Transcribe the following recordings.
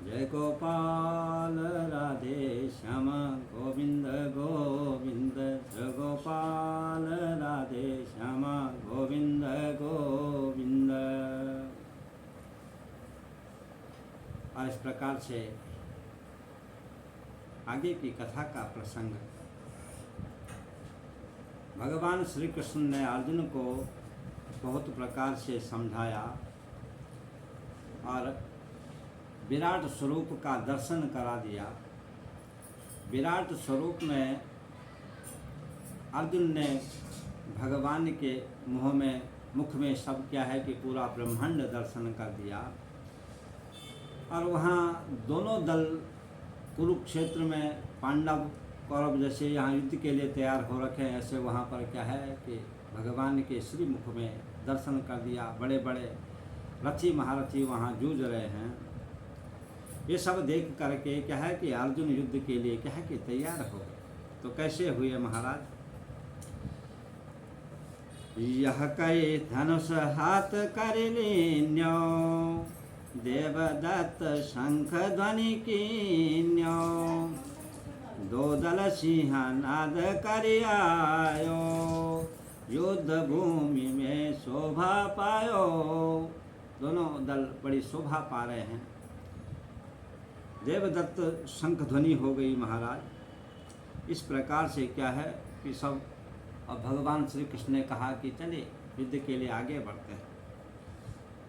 जय गोपाल राधे श्याम गोविंद गोविंद, जय गोपाल राधे श्याम गोविंद गोविंद। और इस प्रकार से आगे की कथा का प्रसंग, भगवान श्री कृष्ण ने अर्जुन को बहुत प्रकार से समझाया और विराट स्वरूप का दर्शन करा दिया। विराट स्वरूप में अर्जुन ने भगवान के मुख में सब क्या है कि पूरा ब्रह्मांड दर्शन कर दिया। और वहाँ दोनों दल कुरुक्षेत्र में पांडव कौरव जैसे यहाँ युद्ध के लिए तैयार हो रखे हैं, ऐसे वहाँ पर क्या है कि भगवान के श्री मुख में दर्शन कर दिया। बड़े बड़े रथी महारथी वहाँ जूझ रहे हैं। ये सब देख करके क्या है कि अर्जुन युद्ध के लिए क्या है कि तैयार हो गए। तो कैसे हुए महाराज? यह कई धनुष हाथ कर लीन्यो, देवदत्त शंख ध्वनि कीन्यो, दो दल सिंह नाद कर आयो, युद्ध भूमि में शोभा पायो। दोनों दल बड़ी शोभा पा रहे हैं। देवदत्त शंख ध्वनि हो गई महाराज। इस प्रकार से क्या है कि सब, अब भगवान श्री कृष्ण ने कहा कि चलिए युद्ध के लिए आगे बढ़ते हैं।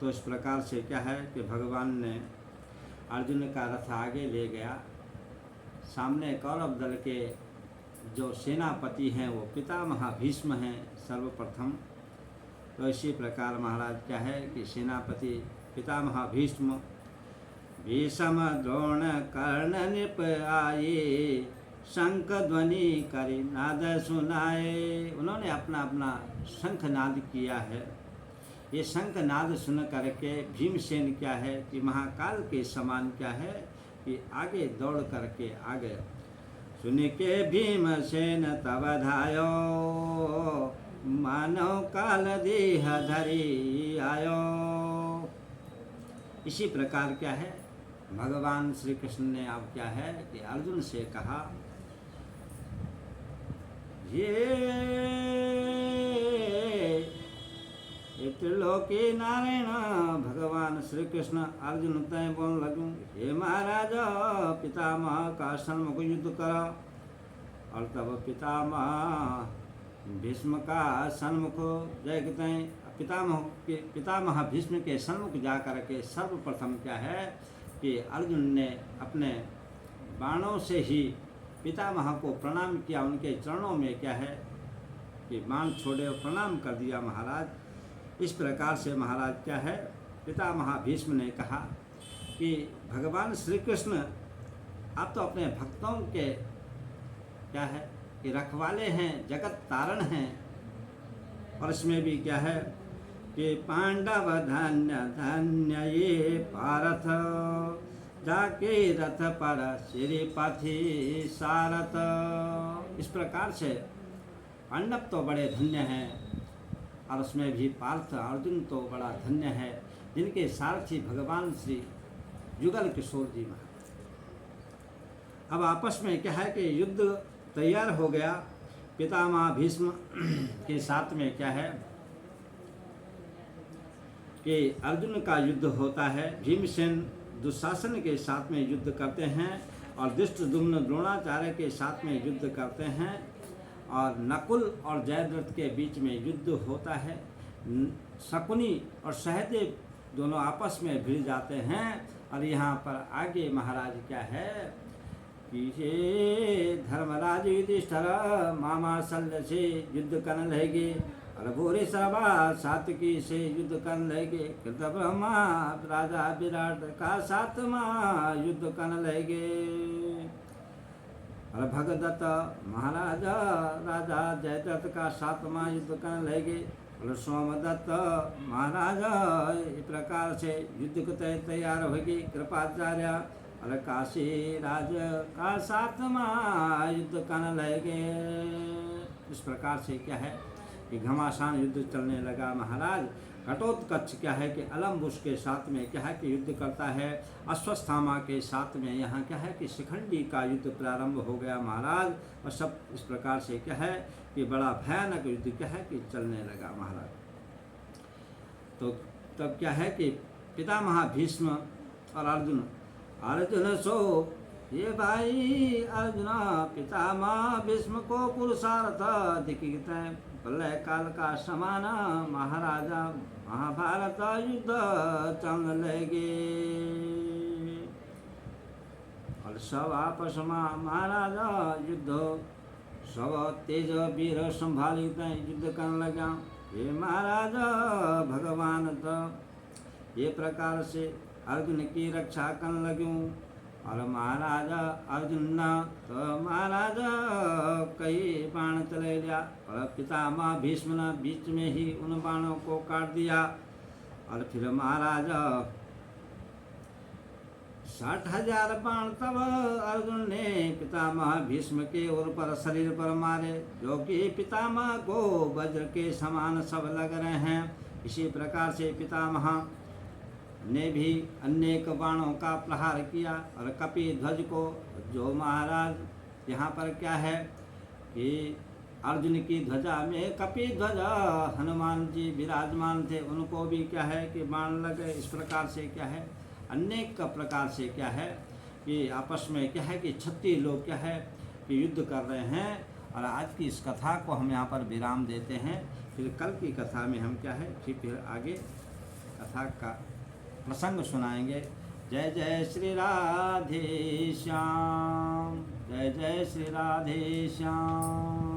तो इस प्रकार से क्या है कि भगवान ने अर्जुन का रथ आगे ले गया। सामने कौरव दल के जो सेनापति हैं वो पितामह भीष्म हैं सर्वप्रथम। तो इसी प्रकार महाराज क्या है कि सेनापति पितामह भीष्म, भीषम द्रोण कर्ण नृप आए, शंख ध्वनि करि नाद सुनाए। उन्होंने अपना अपना शंख नाद किया है। ये शंख नाद सुन करके भीमसेन क्या है कि महाकाल के समान क्या है कि आगे दौड़ करके आ गए। सुन के भीमसेन तब धायो, मानव काल देह धरी आयो। इसी प्रकार क्या है भगवान श्री कृष्ण ने अब क्या है कि अर्जुन से कहा, ये त्रिलोकी नारायण भगवान श्री कृष्ण अर्जुन तय बोल लगूं, हे महाराज पितामह का सन्मुख युद्ध करो। और तब पितामह भीष्म का सन्मुख देखते पितामह भीष्म के सन्मुख जा कर के सर्वप्रथम क्या है कि अर्जुन ने अपने बाणों से ही पितामह को प्रणाम किया। उनके चरणों में क्या है कि बाण छोड़े और प्रणाम कर दिया महाराज। इस प्रकार से महाराज क्या है पितामह भीष्म ने कहा कि भगवान श्री कृष्ण आप तो अपने भक्तों के क्या है कि रखवाले हैं, जगत तारण हैं। और इसमें भी क्या है कि पांडव धन्य धन्य ये पारथ, जाके रथ पर श्रीपति सारथ। इस प्रकार से पांडव तो बड़े धन्य हैं और उसमें भी पार्थ अर्जुन तो बड़ा धन्य है, जिनके सारथी भगवान श्री युगल किशोर जी महाराज। अब आपस में क्या है कि युद्ध तैयार हो गया। पितामह भीष्म के साथ में क्या है कि अर्जुन का युद्ध होता है। भीमसेन दुशासन के साथ में युद्ध करते हैं और धृष्टद्युम्न द्रोणाचार्य के साथ में युद्ध करते हैं और नकुल और जयद्रथ के बीच में युद्ध होता है। शकुनी और सहदेव दोनों आपस में भिड़ जाते हैं। और यहाँ पर आगे महाराज क्या है कि हे धर्मराज युधिष्ठिर मामा शल्य से युद्ध करने लगे, और भूरी सभा सात्विकी से युद्ध करने लगे। कृत ब्रह्मा राजा विराट का सातमा युद्ध करने लगे, और भगदत्त महाराज राजा जयद्रथ का सातवां युद्ध करने लगे। और सोमदत्त महाराज इस प्रकार से युद्ध को तैयार होगी। कृपाचार्य और काशी राज का सातवां युद्ध करने लगे। इस प्रकार से क्या है कि घमासान युद्ध चलने लगा महाराज। घटोत्कच क्या है कि अलम्बुस के साथ में क्या है कि युद्ध करता है। अश्वस्थामा के साथ में यहाँ क्या है कि शिखंडी का युद्ध प्रारंभ हो गया महाराज। और सब इस प्रकार से क्या है कि बड़ा भयानक युद्ध क्या है कि चलने लगा महाराज। तो तब क्या है कि पितामह भीष्म और अर्जुन सो ये भाई अर्जुन पितामह भीष्म को पुरुषार्थ दिखित प्रलय काल का समान महाराजा महाभारत युद्ध चल लगे। और सब आपस में महाराजा युद्ध सब तेज वीर संभाल युद्ध करने लगा। ये महाराज भगवान तो ये प्रकार से अर्जुन की रक्षा करने लग्यूं। और महाराज अर्जुन तो महाराज कई बाण चले लिया। और पितामह भीष्म ने बीच में ही उन बाणों को काट दिया। और फिर महाराज 60,000 बाण तब अर्जुन ने पितामह भीष्म के ओर पर शरीर पर मारे, जो कि पितामह को वज्र के समान सब लग रहे हैं। इसी प्रकार से पितामह ने भी अनेक बाणों का प्रहार किया। और कपि ध्वज को, जो महाराज यहाँ पर क्या है कि अर्जुन की ध्वजा में कपि ध्वज हनुमान जी विराजमान थे, उनको भी क्या है कि बाण लगे। इस प्रकार से क्या है अनेक प्रकार से क्या है कि आपस में क्या है कि 36 लोग क्या है कि युद्ध कर रहे हैं। और आज की इस कथा को हम यहाँ पर विराम देते हैं। फिर कल की कथा में हम क्या है फिर आगे कथा का प्रसंग सुनाएंगे। जय जय श्री राधे श्याम, जय जय श्री राधे श्याम।